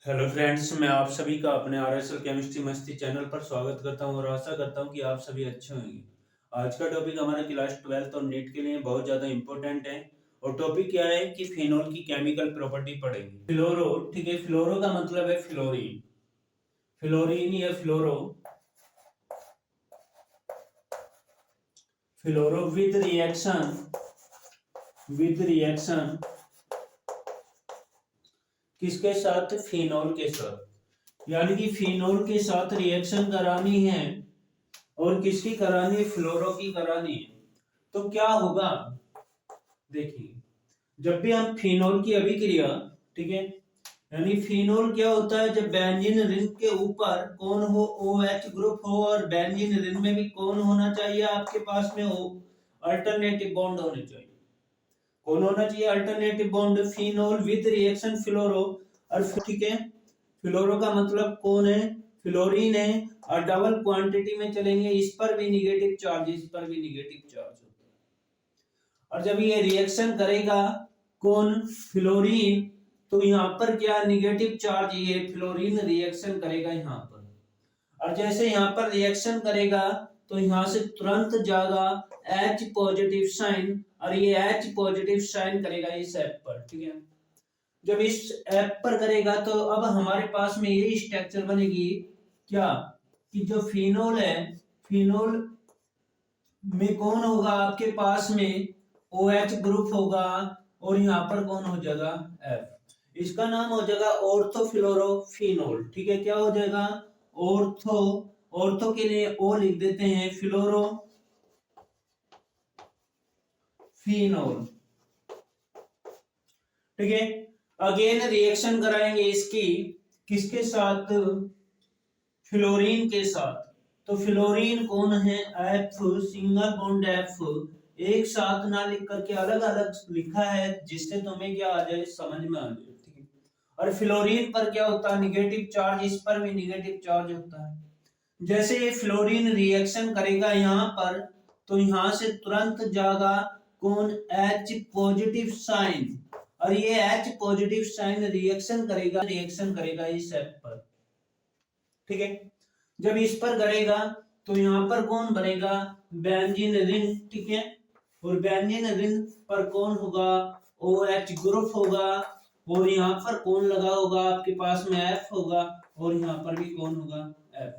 Hello friends, मैं आप सभी का अपने आरएसएल केमिस्ट्री मस्ती चैनल पर स्वागत करता हूं और आशा करता हूं कि आप सभी अच्छे होंगे। आज का टॉपिक हमारा क्लास 12 और नीट के लिए बहुत ज़्यादा इंपॉर्टेंट है। और टॉपिक क्या है कि फिनोल की केमिकल प्रॉपर्टी पढ़ेंगे। फ्लोरो, ठीक है। फ्लोरो का मतलब है फ्लोरीन। फ्लोरीन या फ्लोरो, फ्लोरो विद रिएक्शन किसके साथ? फिनोल के साथ। यानी कि फिनोल के साथ रिएक्शन करानी है और किसकी करानी है? फ्लोरो की करानी है। तो क्या होगा, देखिए, जब भी हम फिनोल की अभिक्रिया, ठीक है, यानी फिनोल क्या होता है? जब बेंजीन रिंग के ऊपर कौन हो? OH ग्रुप हो। और बेंजीन रिंग में भी कौन होना चाहिए आपके पास में? हो अल्टरनेटिव बॉन्ड होने चाहिए। कौन होना चाहिए? Alternative bond. Phenol with reaction fluoro. और ठीक है, फ्लोरो का मतलब कौन है? फ्लोरीन है। और डबल क्वांटिटी में चलेंगे, इस पर भी निगेटिव चार्ज, इस पर भी निगेटिव चार्ज होता है। और जब ये रिएक्शन करेगा कौन? फ्लोरीन, तो यहाँ पर क्या निगेटिव चार्ज? ये फ्लोरीन रिएक्शन करेगा यहाँ पर। और जैसे यहाँ पर रिएक्शन करेगा तो यहाँ से तुरंत जाएगा H पॉजिटिव साइन, और ये H पॉजिटिव साइन करेगा इस एप पर, ठीक है। जब इस ऐप पर करेगा तो अब हमारे पास में ये स्ट्रक्चर बनेगी क्या, कि जो फिनोल है, फिनोल में कौन होगा आपके पास में? OH ग्रुप होगा। और यहाँ पर कौन हो जाएगा? F। इसका नाम हो जाएगा ऑर्थोफ्लोरोफिनोल, ठीक है। क्या हो जाएगा? ऑर्थो, ऑर्थो के लिए O लिख देते हैं, फ्लोरोफिनोल, ठीक है। अगेन रिएक्शन कराएंगे इसकी, किसके साथ? फ्लोरीन के साथ। तो फ्लोरीन कौन है? F, single bond F। एक साथ ना लिख करके अलग अलग लिखा है, जिससे तुम्हें क्या आ जाए, समझ में आ जाए, ठीक है। और फ्लोरीन पर क्या होता है? निगेटिव चार्ज, इस पर भी निगेटिव चार्ज होता है। जैसे ये फ्लोरीन रिएक्शन करेगा यहाँ पर, तो यहाँ से तुरंत जाएगा कौन? H positive sign. और ये H पॉजिटिव साइन रिएक्शन करेगा इस एप पर, ठीक है। जब इस पर करेगा तो यहाँ पर कौन बनेगा? बेंजीन रिंग, ठीक है। और बेंजीन रिंग पर कौन होगा? OH ग्रुप होगा। और यहाँ पर कौन लगा होगा आपके पास में? F होगा। और यहाँ पर भी कौन होगा? F।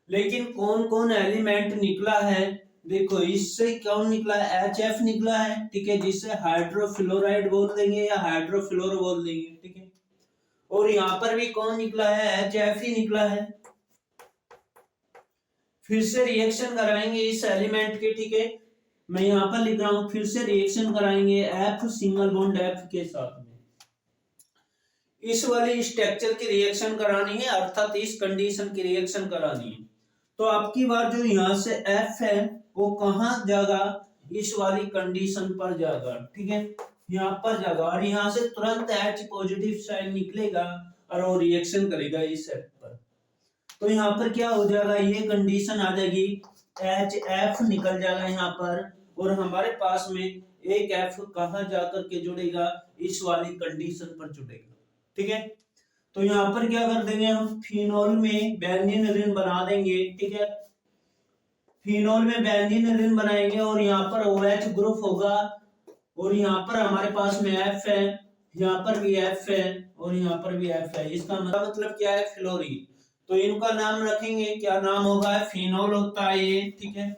लेकिन कौन कौन एलिमेंट निकला है? देखो, इससे कौन निकला है? HF निकला है, ठीक है, जिससे हाइड्रोफ्लोराइड बोल देंगे या हाइड्रोफ्लोरो बोल देंगे, ठीक है। और यहाँ पर भी कौन निकला है? HF ही निकला है। फिर से रिएक्शन कराएंगे इस एलिमेंट के, ठीक है। मैं यहाँ पर लिख रहा हूं, फिर से रिएक्शन कराएंगे F सिंगल बॉन्ड F के साथ में। इस वाली स्ट्रक्चर की रिएक्शन करानी है, अर्थात इस कंडीशन की रिएक्शन करानी है। तो आपकी बार जो यहाँ से F है वो कहाँ जाएगा? इस वाली कंडीशन पर जाएगा, ठीक है, यहाँ पर जाएगा। और यहाँ से तुरंत H पॉजिटिव साइन निकलेगा और वो रिएक्शन करेगा इस एफ पर। तो यहाँ पर क्या हो जाएगा? ये कंडीशन आ जाएगी, HF निकल जाएगा यहाँ पर। और हमारे पास में एक F कहाँ जाकर के जुड़ेगा? इस वाली कंडीशन पर जुड़ेगा, ठीक है। तो यहाँ पर क्या कर देंगे हम? फिनोल में बेंजीन रिंग बना देंगे, ठीक है। फिनोल में बेंजीन रिंग बनाएंगे और यहाँ पर OH ग्रुप होगा। और यहाँ पर हमारे पास में F है, यहाँ पर भी F है और यहाँ पर भी F है। इसका मतलब क्या है? फ्लोरीन। तो इनका नाम रखेंगे, क्या नाम होगा? फिनोल होता है ये, ठीक है,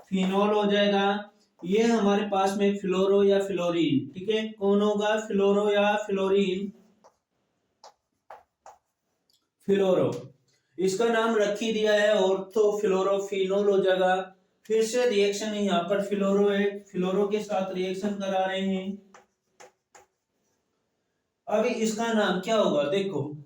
फिनोल हो जाएगा। ये हमारे पास में फ्लोरो या फ्लोरीन, ठीक है, कौन होगा? फ्लोरो या फ्लोरीन, फ्लोरो। इसका नाम रख ही दिया है, ऑर्थोफ्लोरोफिनोल हो जाएगा। फिर से रिएक्शन यहाँ पर फ्लोरो है, फ्लोरो के साथ रिएक्शन करा रहे हैं। अब इसका नाम क्या होगा? देखो,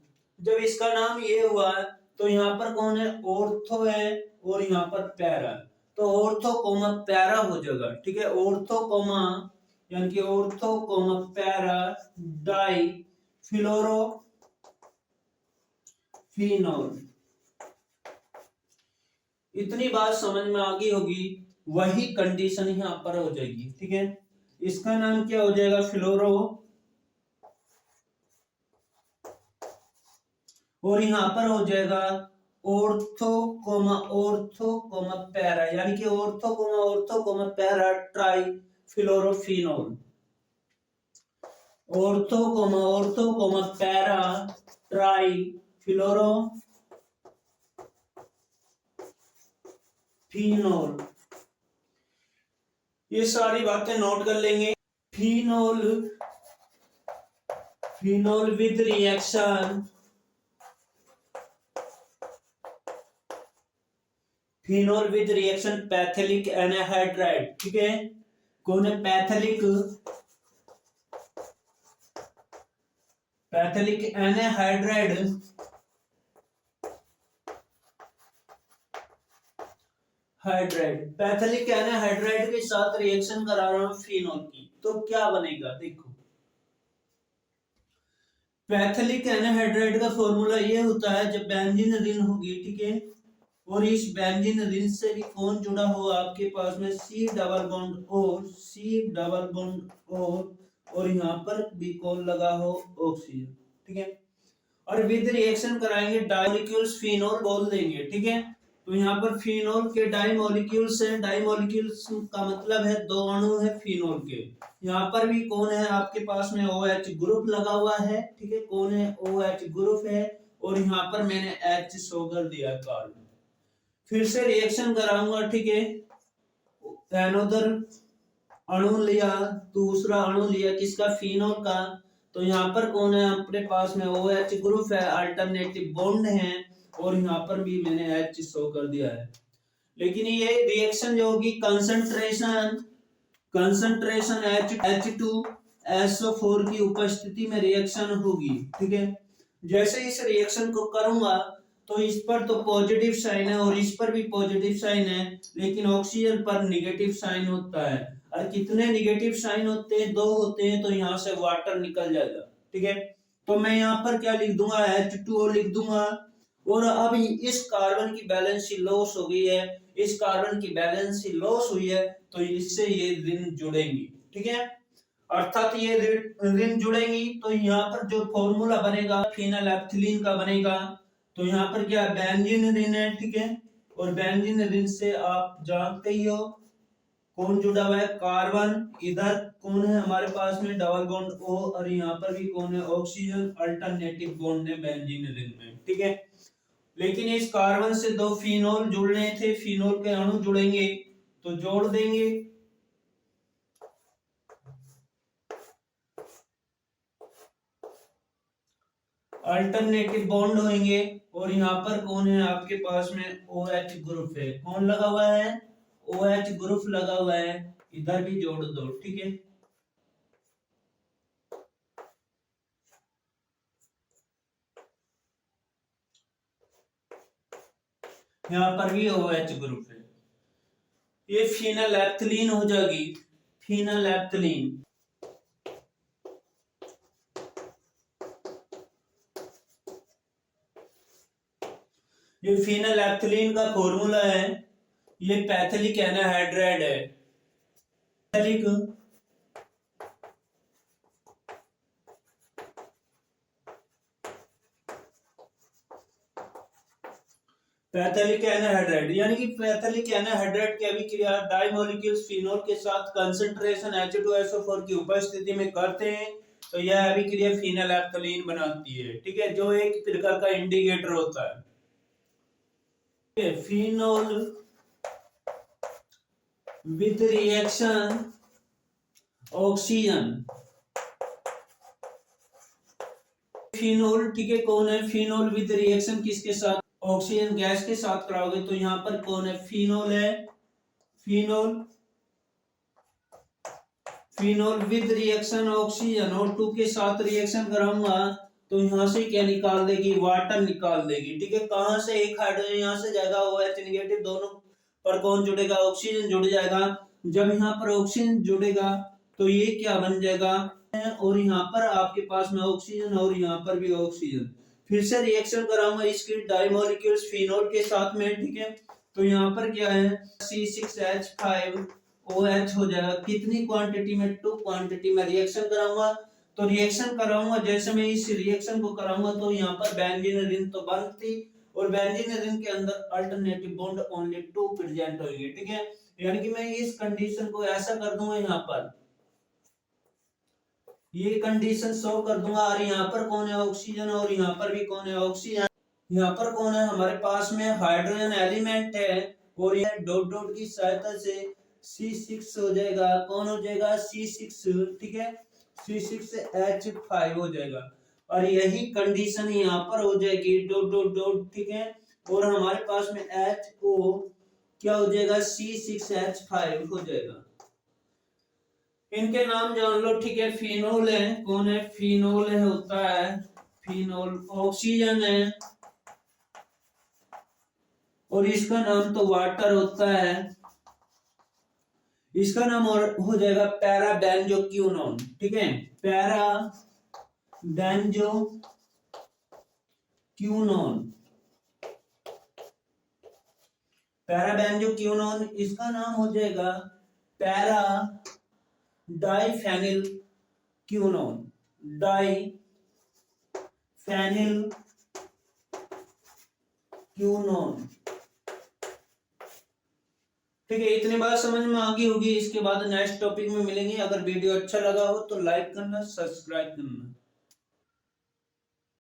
जब इसका नाम ये हुआ तो यहाँ पर कौन है? ऑर्थो है और यहाँ पर पैरा। तो ऑर्थो कोमा पैरा हो जाएगा, ठीक है। ऑर्थो कोमा, यानी कि ऑर्थो कोमा पैरा डाई फ्लोरो फिनोल। इतनी बात समझ में आ गई होगी। वही कंडीशन यहाँ पर हो जाएगी, ठीक है। इसका नाम क्या हो जाएगा? फ्लोरो और यहाँ पर हो जाएगा ऑर्थो पैरा, यानी कि ortho para trifluorophenol. Ortho para trifluorophenol. ये सारी बातें नोट कर लेंगे। Phenol with reaction, phenol with reaction phthalic anhydride. ठीक है, कौन है? पैथेलिक एनाहाइड्राइड, पैथेलिक एनाहाइड्राइड के साथ रिएक्शन करा रहा हूं फिनोल की, तो क्या बनेगा? देखो, पैथेलिक एनाहाइड्राइड का फॉर्मूला ये होता है, जब बेंजीन रिंग होगी, ठीक है, और इस बेंजीन रिंग से भी कौन जुड़ा हो आपके पास में C डबल बॉन्ड O, और यहाँ पर भी कौन लगा हो? ऑक्सीजन। ठीक है, और विद रिएक्शन कराएंगे डाइमोलिक्यूल्स फिनोल बोल देंगे। ठीक है, तो यहाँ पर फिनोल के डाइमोलिक्यूल्स हैं, डाइमोलिक्यूल्स का मतलब है दो अणु है फिनोल के। यहाँ पर भी कौन है आपके पास में? OH ग्रुप लगा हुआ है। ठीक है, कौन है? OH ग्रुप है, और यहाँ पर मैंने H शो कर दिया कार्बन। फिर से रिएक्शन कराऊंगा। ठीक है, एनोदर अणु लिया, दूसरा अणु लिया, किसका? फिनोल का। तो यहाँ पर कौन है अपने पास में? OH ग्रुप है, अल्टरनेटिव बॉन्ड है, और यहाँ पर भी मैंने H शो कर दिया है। लेकिन ये रिएक्शन जो होगी, कंसंट्रेशन H2SO4 की उपस्थिति में रिएक्शन होगी। ठीक है, जैसे इस रिएक्शन को करूंगा तो इस पर तो पॉजिटिव साइन है और इस पर भी पॉजिटिव साइन है, लेकिन ऑक्सीजन पर निगेटिव साइन होता है। और कितने निगेटिव साइन होते हैं? 2 होते हैं, तो यहाँ से वाटर निकल जाएगा। ठीक है, तो मैं यहाँ पर क्या लिख दूंगा? H2O लिख दूंगा। और अब इस कार्बन की बैलेंस लॉस हो गई है, इस कार्बन की बैलेंस लॉस हुई है, तो इससे ये रिंग जुड़ेंगी। ठीक है, अर्थात ये रिंग जुड़ेंगी, तो यहाँ पर जो फॉर्मूला बनेगा फिनाइलएथिलीन का बनेगा। तो यहाँ पर क्या? बेंजीन रिंग है। ठीक है, और बेंजीन रिंग से आप जानते ही हो कौन जुड़ा हुआ है? कार्बन। इधर कौन है हमारे पास में? डबल बॉन्ड O, और यहाँ पर भी कौन है? ऑक्सीजन। अल्टरनेटिव बॉन्ड है बेंजीन रिंग में। ठीक है, लेकिन इस कार्बन से 2 फिनोल जुड़ने थे, फिनोल के अणु जुड़ेंगे, तो जोड़ देंगे। अल्टरनेटिव बॉन्ड होंगे, और यहाँ पर कौन है आपके पास में? OH ग्रुप है। कौन लगा हुआ है? OH ग्रुप लगा हुआ है, इधर भी जोड़ दो। ठीक है, यहाँ पर भी OH ग्रुप है। ये फिनाइलएथिलीन हो जाएगी, फिनाइलएथिलीन। ये फिनाइलएथिलीन का फॉर्मूला है, ये पैथेलिक एनाहाइड्राइड है। पैथेलिक एनाहाइड्राइड, यानी कि पैथेलिक एनाहाइड्राइड की अभिक्रिया डाइमोलिक्यूल्स फिनोल के साथ कंसंट्रेशन H2SO4 की उपस्थिति में करते हैं, तो यह अभिक्रिया फिनाइलएथिलीन बनाती है। ठीक है, जो एक प्रकार का इंडिकेटर होता है। Phenol with reaction oxygen, phenol. ठीक है, कौन है? फिनोल विद रिएक्शन किसके साथ? ऑक्सीजन गैस के साथ कराओगे, तो यहाँ पर कौन है? फिनोल है। फिनोल विद रिएक्शन ऑक्सीजन और O2 के साथ रिएक्शन कराऊंगा, तो यहाँ से क्या निकाल देगी? वाटर निकाल देगी। ठीक है, कहां से? एक हाइड्रोजन यहाँ से जाएगा, OH नेगेटिव, दोनों पर कौन जुड़ेगा? ऑक्सीजन जुड़ जाएगा। जब यहाँ पर ऑक्सीजन जुड़ेगा तो ये क्या बन जाएगा? और यहाँ पर आपके पास में ऑक्सीजन, और यहाँ पर भी ऑक्सीजन। फिर से रिएक्शन कराऊंगा इसके डाइमोलिक्यूल्स फिनोल के साथ में। ठीक है, तो यहाँ पर क्या है? C6H5OH हो जाएगा। कितनी क्वांटिटी में? 2 क्वांटिटी में रिएक्शन कराऊंगा, तो रिएक्शन कराऊंगा, जैसे मैं इस रिएक्शन को कराऊंगा तो यहाँ पर बेंजीन रिंग तो बनती, और बेंजीन रिंग के अंदर अल्टरनेटिव बॉन्ड ओनली 2 प्रेजेंट होंगे, ठीक है। यानी कि मैं इस कंडीशन को ऐसा कर दूंगा, यहाँ पर ये कंडीशन शो कर दूंगा, और यहाँ पर कौन है ऑक्सीजन, और यहाँ पर भी कौन है ऑक्सीजन, यहाँ पर कौन है हमारे पास में हाइड्रोजन एलिमेंट है, और ये डॉट डॉट की सहायता से C6 हो जाएगा, कौन हो जाएगा C6, ठीक है, C6H5 हो जाएगा, और यही कंडीशन यहाँ पर हो जाएगी डॉट डॉट डॉट, ठीक है, और हमारे पास में HO क्या हो जाएगा C6H5 हो जाएगा। इनके नाम जान लो, ठीक है। फिनोल है, कौन है फिनोल है, होता है फिनोल, ऑक्सीजन है, और इसका नाम तो वाटर होता है, इसका नाम और हो जाएगा पैरा बेंजोक्विनोन, ठीक है, पैरा बेंजोक्विनोन, पैरा बेंजोक्विनोन, इसका नाम हो जाएगा पैरा डाइफेनिल क्यूनोन, डाइफेनिल क्यूनोन, ठीक है। इतनी बात समझ में आ गई होगी। इसके बाद नेक्स्ट टॉपिक में मिलेंगे। अगर वीडियो अच्छा लगा हो तो लाइक करना, सब्सक्राइब करना।